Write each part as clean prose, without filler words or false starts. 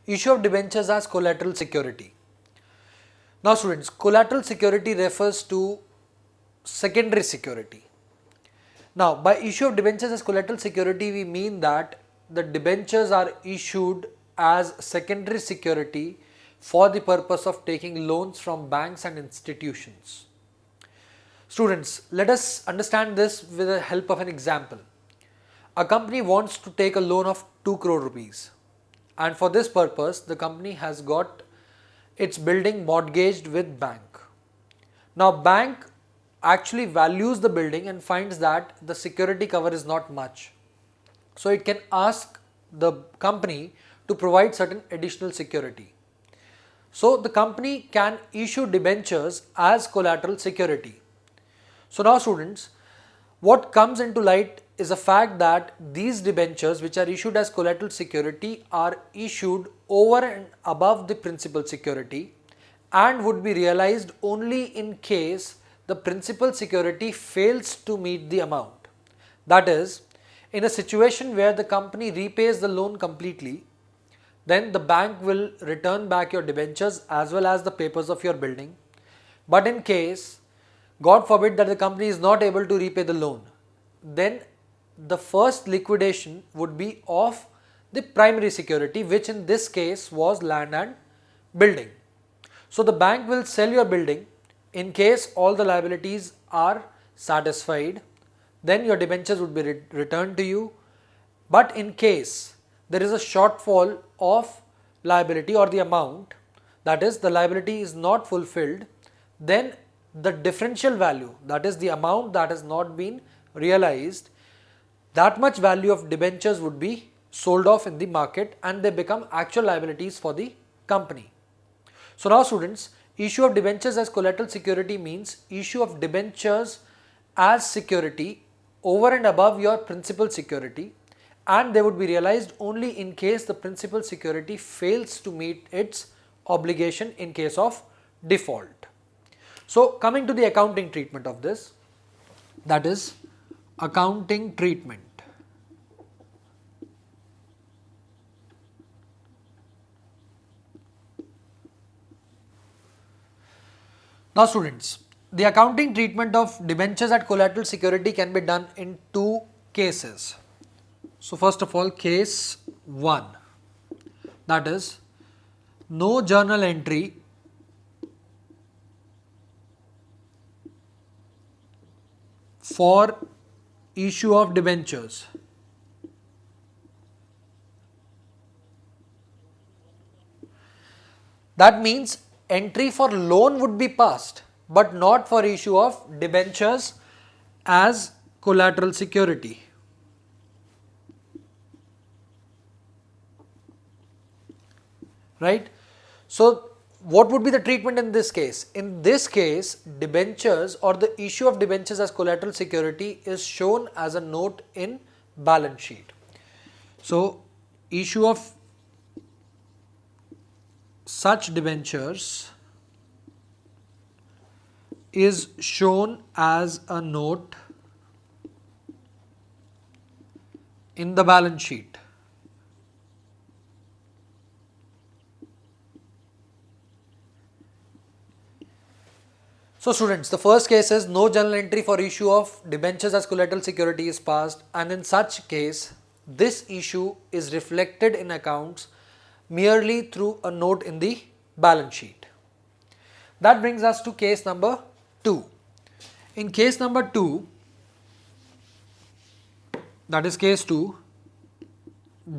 Issue of debentures as collateral security. Now students, collateral security refers to secondary security. Now by issue of debentures as collateral security, we mean that the debentures are issued as secondary security for the purpose of taking loans from banks and institutions. Students, let us understand this with the help of an example. A company wants to take a loan of 2 crore rupees, and for this purpose the company has got its building mortgaged with bank. Now bank actually values the building and finds that the security cover is not much. So it can ask the company to provide certain additional security. So the company can issue debentures as collateral security. So now students, what comes into light is the fact that these debentures which are issued as collateral security are issued over and above the principal security and would be realized only in case the principal security fails to meet the amount. That is, in a situation where the company repays the loan completely, then the bank will return back your debentures as well as the papers of your building. But in case, God forbid, that the company is not able to repay the loan, then the first liquidation would be of the primary security, which in this case was land and building. So the bank will sell your building in case all the liabilities are satisfied, then your debentures would be returned to you. But in case there is a shortfall of liability or the amount, that is the liability is not fulfilled, then the differential value, that is the amount that has not been realized, that much value of debentures would be sold off in the market and they become actual liabilities for the company. So now students, issue of debentures as collateral security means issue of debentures as security over and above your principal security, and they would be realized only in case the principal security fails to meet its obligation in case of default. So coming to the accounting treatment of this, that is accounting treatment. Now students, the accounting treatment of debentures at collateral security can be done in two cases. So first of all, case 1, that is no journal entry for issue of debentures. That means entry for loan would be passed, but not for issue of debentures as collateral security. Right? So what would be the treatment in this case? In this case, debentures or the issue of debentures as collateral security is shown as a note in balance sheet. So issue of such debentures is shown as a note in the balance sheet. So students, the first case is no journal entry for issue of debentures as collateral security is passed, and in such case this issue is reflected in accounts merely through a note in the balance sheet. That brings us to case number 2. In case number 2, that is case 2,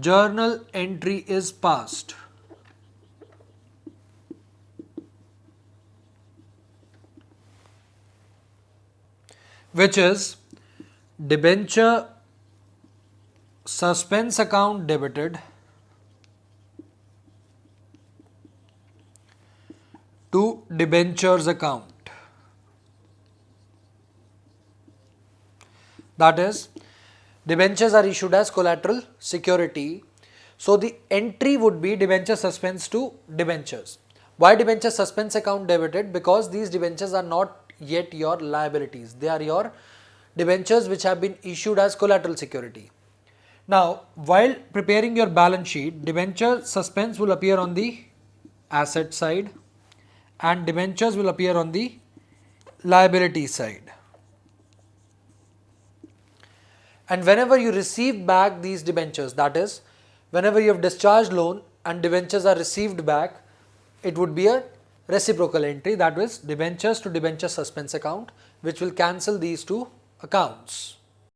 journal entry is passed. Which is debenture suspense account debited to debentures account. That is, debentures are issued as collateral security. So the entry would be debenture suspense to debentures. Why debenture suspense account debited? Because these debentures are not yet your liabilities. They are your debentures which have been issued as collateral security. Now, while preparing your balance sheet, debenture suspense will appear on the asset side and debentures will appear on the liability side. And whenever you receive back these debentures, that is, whenever you have discharged loan and debentures are received back, it would be a reciprocal entry, that is debentures to debenture suspense account, which will cancel these two accounts.